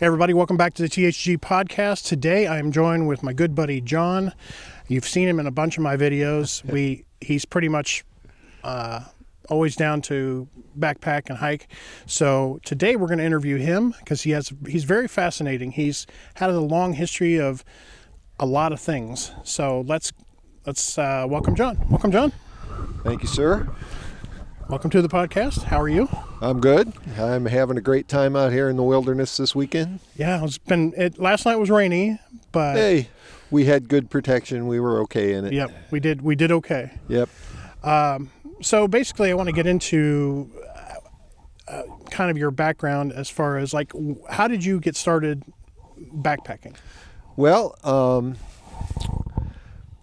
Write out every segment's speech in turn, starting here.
Hey everybody, welcome back to the THG podcast. Today I am joined with my good buddy John. You've seen him in a bunch of my videos. He's pretty much always down to backpack and hike. So today we're going to interview him because he's very fascinating. He's had a long history of a lot of things. So let's welcome John. Welcome, John. Thank you, sir. Welcome to the podcast. How are you? I'm good. I'm having a great time out here in the wilderness this weekend. Yeah, last night was rainy, but hey, we had good protection. We were okay in it. Yep, we did okay. Yep. So basically, I want to get into kind of your background as far as like, how did you get started backpacking? Well,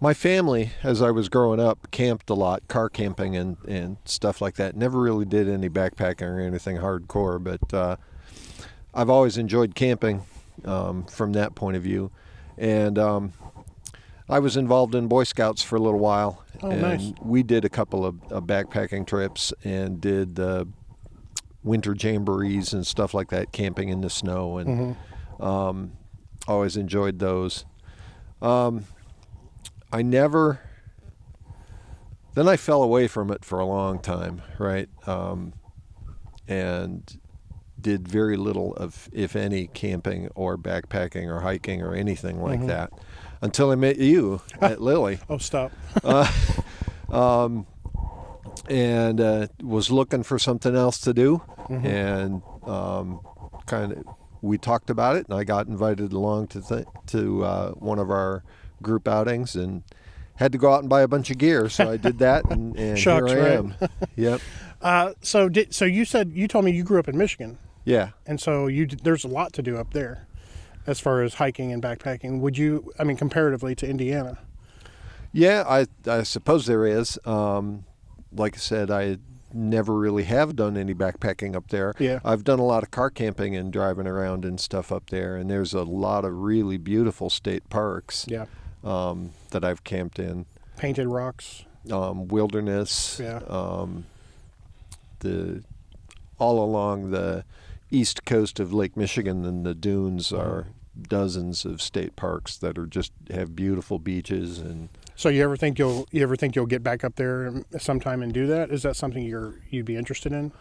my family, as I was growing up, camped a lot, car camping and stuff like that. Never really did any backpacking or anything hardcore, but I've always enjoyed camping from that point of view. And I was involved in Boy Scouts for a little while. Oh, and nice. We did a couple of backpacking trips and did winter jamborees and stuff like that, camping in the snow, and always enjoyed those. Then I fell away from it for a long time, right? And did very little of, if any, camping or backpacking or hiking or anything like that until I met you at Lily. Oh, stop. And was looking for something else to do. And we talked about it, and I got invited along to one of our group outings and had to go out and buy a bunch of gear, so I did that, and Shucks, here I right? am. Yep. So you told me you grew up in Michigan, Yeah. and so there's a lot to do up there as far as hiking and backpacking. Comparatively to Indiana? Yeah, I suppose there is. Like I said, I never really have done any backpacking up there. Yeah. I've done a lot of car camping and driving around and stuff up there, and there's a lot of really beautiful state parks. Yeah. That I've camped in. Painted rocks. Wilderness. Yeah. All along the east coast of Lake Michigan and the dunes are dozens of state parks that have beautiful beaches. And So you ever think you'll get back up there sometime and do that? Is that something you'd be interested in?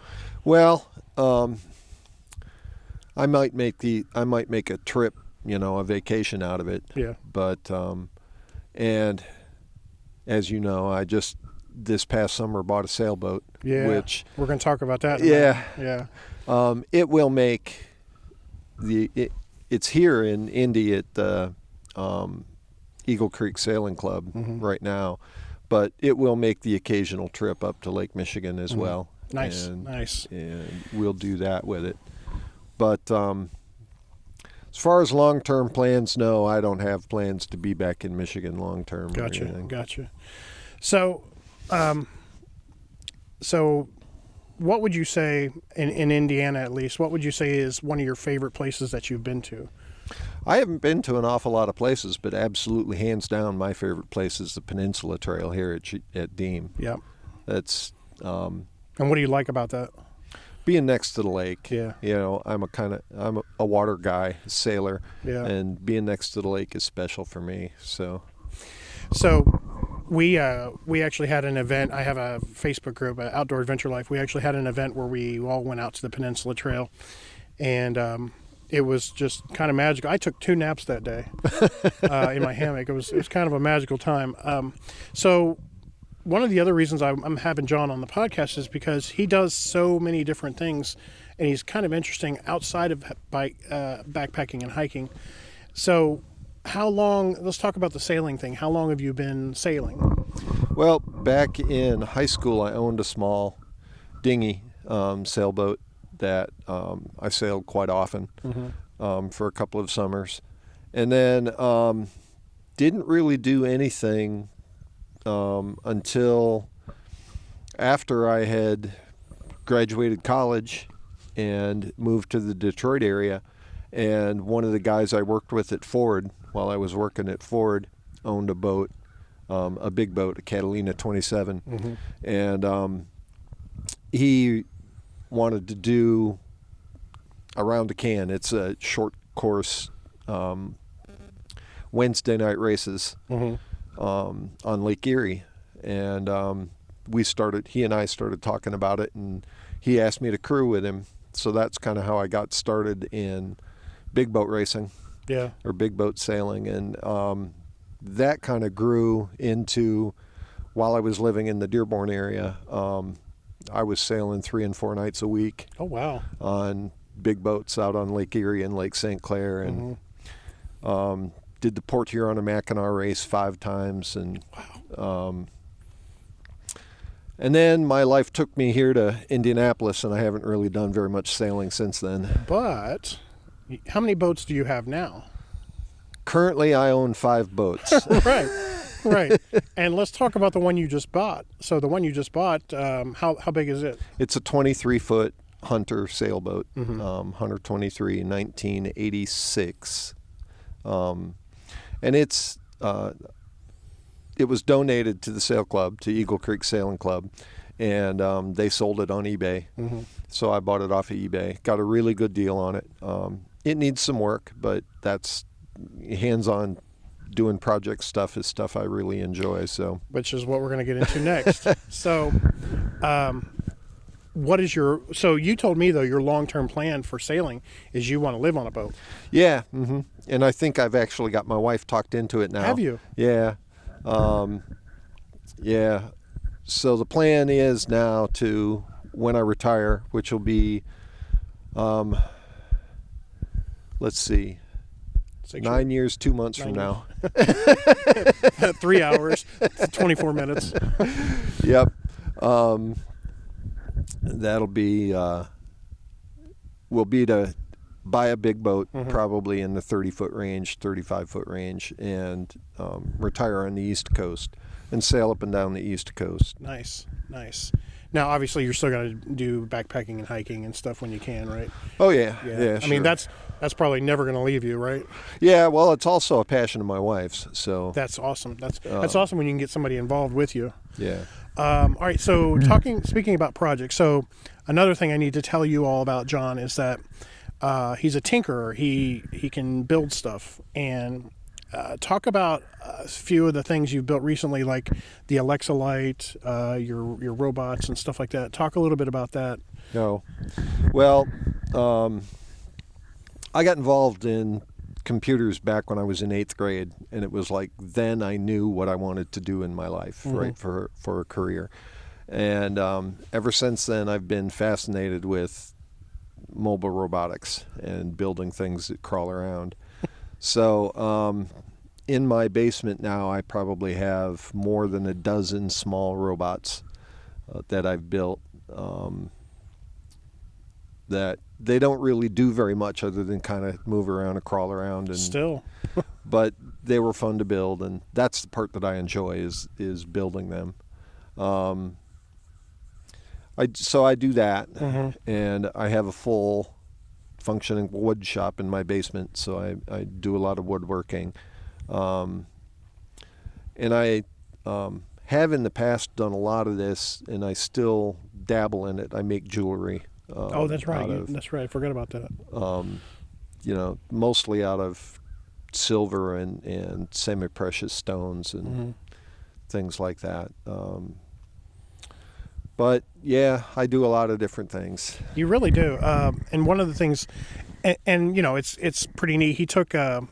well, I might make a trip, a vacation out of it. Yeah. But and as you know, I just this past summer bought a sailboat. Yeah. Which we're going to talk about that. In a yeah. minute. Yeah. It will make it's here in Indy at the Eagle Creek Sailing Club right now, but it will make the occasional trip up to Lake Michigan as well. Nice. And we'll do that with it. But as far as long-term plans, no, I don't have plans to be back in Michigan long-term. Gotcha. So, what would you say in Indiana, at least? What would you say is one of your favorite places that you've been to? I haven't been to an awful lot of places, but absolutely, hands down, my favorite place is the Peninsula Trail here at Deem. Yep. That's and what do you like about that? being next to the lake. Yeah. I'm a water guy, sailor. Yeah. And being next to the lake is special for me. So we actually had an event. I have a Facebook group, Outdoor Adventure Life. We actually had an event where we all went out to the Peninsula Trail, and it was just kind of magical. I took 2 naps that day in my hammock. It was kind of a magical time. So one of the other reasons I'm having John on the podcast is because he does so many different things, and he's kind of interesting outside of backpacking and hiking. So let's talk about the sailing thing. How long have you been sailing? Well, back in high school, I owned a small dinghy sailboat that I sailed quite often for a couple of summers. And then didn't really do anything until after I had graduated college and moved to the Detroit area. And one of the guys I worked with at Ford, while I was working at Ford, owned a boat, a big boat, a Catalina 27. And he wanted to do Around the Can. It's a short course, Wednesday night races on Lake Erie. And he and I started talking about it, and he asked me to crew with him. So that's kind of how I got started in big boat racing. Yeah. Or big boat sailing. And that kind of grew into, while I was living in the Dearborn area, I was sailing 3 and 4 nights a week. Oh, wow. On big boats out on Lake Erie and Lake St. Clair, and did the Port Huron and Mackinac race 5 times. And wow. And then my life took me here to Indianapolis, and I haven't really done very much sailing since then. But how many boats do you have now? Currently, I own 5 boats. Right. And let's talk about the one you just bought. So the one you just bought, how big is it? It's a 23-foot Hunter sailboat, Hunter 23, 1986. And it was donated to the sail club, to Eagle Creek Sailing Club, and they sold it on eBay. So I bought it off of eBay. Got a really good deal on it. It needs some work, but that's hands-on. Doing project stuff is stuff I really enjoy. So, which is what we're going to get into next. So, so you told me though your long-term plan for sailing is you want to live on a boat. Yeah, and I think I've actually got my wife talked into it now. Have you? Yeah, yeah. So the plan is now to, when I retire, which will be, let's see. 9 years, 2 months from now. 3 hours, 24 minutes. Yep. That'll be, will be to buy a big boat, probably in the 30-foot range, 35-foot range, and retire on the East Coast and sail up and down the East Coast. Nice. Now, obviously, you're still going to do backpacking and hiking and stuff when you can, right? Oh, yeah. Sure. I mean, that's probably never going to leave you, right? Yeah, well, it's also a passion of my wife's, so. That's awesome. That's awesome when you can get somebody involved with you. Yeah. All right, so speaking about projects, so another thing I need to tell you all about John is that he's a tinkerer. He can build stuff, and talk about a few of the things you've built recently, like the Alexa light, your robots and stuff like that. Talk a little bit about that. No. Well, I got involved in computers back when I was in 8th grade, and it was like then I knew what I wanted to do in my life, right, for a career. And ever since then, I've been fascinated with mobile robotics and building things that crawl around. So in my basement now, I probably have more than a dozen small robots that I've built that they don't really do very much other than kind of move around and crawl around. And still. But they were fun to build, and that's the part that I enjoy is building them. So I do that, and I have a full functioning wood shop in my basement, so I do a lot of woodworking. And I have in the past done a lot of this, and I still dabble in it. I make jewelry. That's right. That's right. I forgot about that. Mostly out of silver and semi-precious stones and things like that. But yeah, I do a lot of different things. You really do. And one of the things, and it's pretty neat. He took a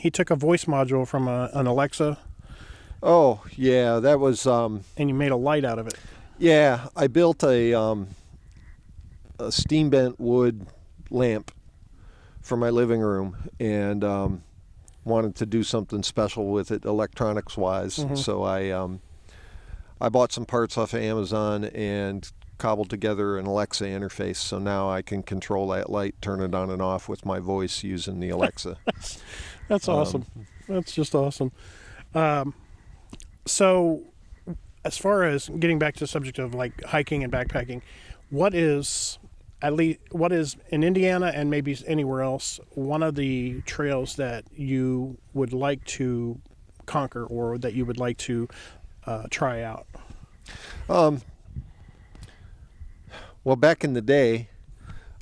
voice module from an Alexa. Oh yeah, that was. And you made a light out of it. Yeah, I built a steam bent wood lamp for my living room, and wanted to do something special with it electronics wise. So I bought some parts off of Amazon and cobbled together an Alexa interface, so now I can control that light, turn it on and off with my voice using the Alexa. That's awesome. That's just awesome. So as far as getting back to the subject of like hiking and backpacking, what is in Indiana and maybe anywhere else one of the trails that you would like to conquer or that you would like to try out? Well, back in the day,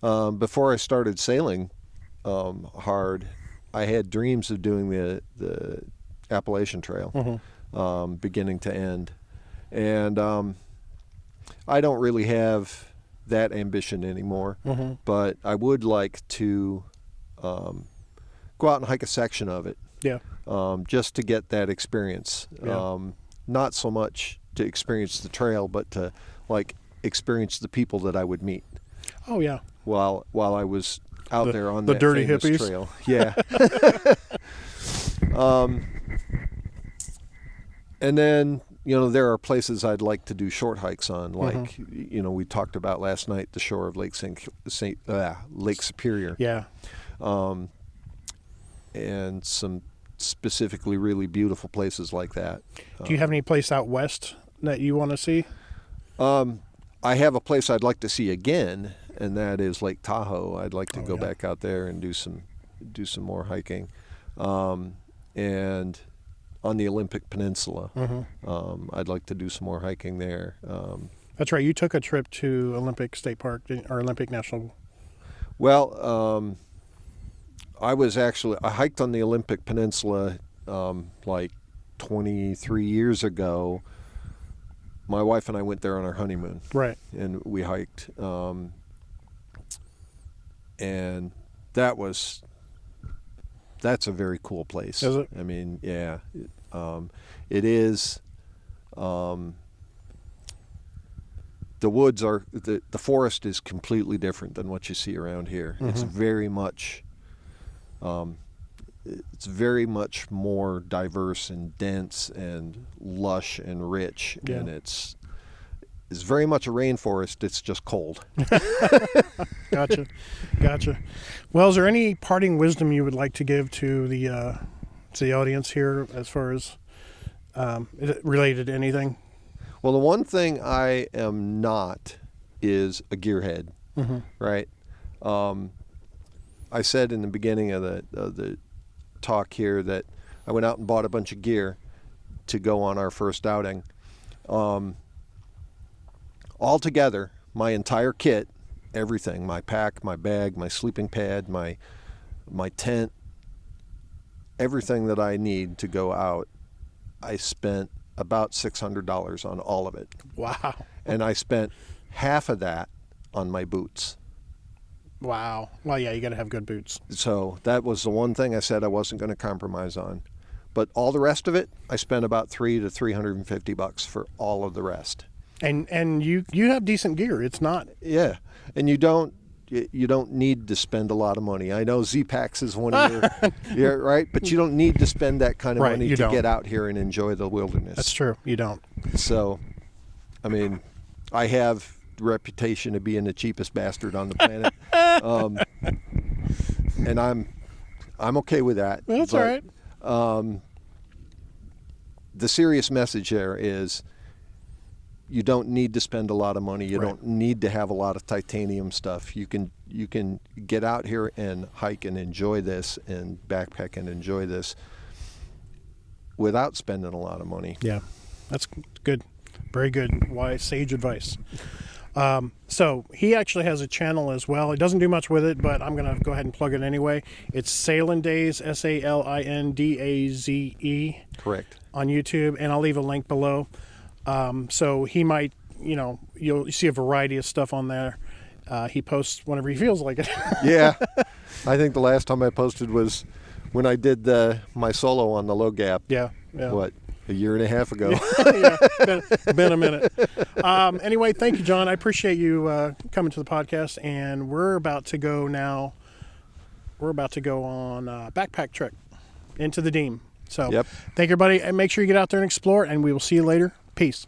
before I started sailing, hard, I had dreams of doing the Appalachian Trail, beginning to end. And I don't really have that ambition anymore, but I would like to go out and hike a section of it. Yeah. Just to get that experience. Yeah. Not so much to experience the trail, but to like experience the people that I would meet. Oh yeah. While I was out there on the that dirty famous hippies. trail. Yeah. And then, there are places I'd like to do short hikes on, like, we talked about last night, the shore of Lake Lake Superior. Yeah. And some specifically really beautiful places like that. Do you have any place out west that you want to see? I have a place I'd like to see again, and that is Lake Tahoe. I'd like to go back out there and do some more hiking. And on the Olympic Peninsula, I'd like to do some more hiking there. That's right. You took a trip to Olympic State Park or Olympic National. Well, I hiked on the Olympic Peninsula like 23 years ago. My wife and I went there on our honeymoon. Right. And we hiked. And that's a very cool place. Is it? I mean, yeah. It is. The woods the forest is completely different than what you see around here. It's very much more diverse and dense and lush and rich, and it's very much a rainforest. It's just cold. Gotcha. Well, is there any parting wisdom you would like to give to the audience here, as far as is it related to anything? Well, the one thing I am not is a gearhead, right? I said in the beginning of the talk here that I went out and bought a bunch of gear to go on our first outing. Altogether, my entire kit, everything, my pack, my bag, my sleeping pad, my tent, everything that I need to go out, I spent about $600 on all of it. Wow. And I spent half of that on my boots. Wow. Well, yeah, you got to have good boots. So that was the one thing I said I wasn't going to compromise on. But all the rest of it, I spent about $300 to $350 for all of the rest. And you have decent gear. It's not. Yeah, and you don't need to spend a lot of money. I know Z-Packs is one of your right, but you don't need to spend that kind of money to get out here and enjoy the wilderness. That's true. You don't. So, I mean, I have the reputation of being the cheapest bastard on the planet, and I'm okay with that. Well, that's all right. The serious message there is, you don't need to spend a lot of money. You don't need to have a lot of titanium stuff. You can get out here and hike and enjoy this, and backpack and enjoy this without spending a lot of money. Yeah, that's good. Very good. Wise, sage advice. So he actually has a channel as well. He doesn't do much with it, but I'm going to go ahead and plug it anyway. It's Salindaze, Salindaze. Correct. On YouTube, and I'll leave a link below. So he might, you'll see a variety of stuff on there. He posts whenever he feels like it. Yeah. I think the last time I posted was when I did my solo on the low gap. Yeah. What, a year and a half ago? Yeah, been a minute. Anyway, thank you, John. I appreciate you coming to the podcast, and we're about to go now. We're about to go on a backpack trek into the Deem. So thank you, everybody, and make sure you get out there and explore, and we will see you later. Peace.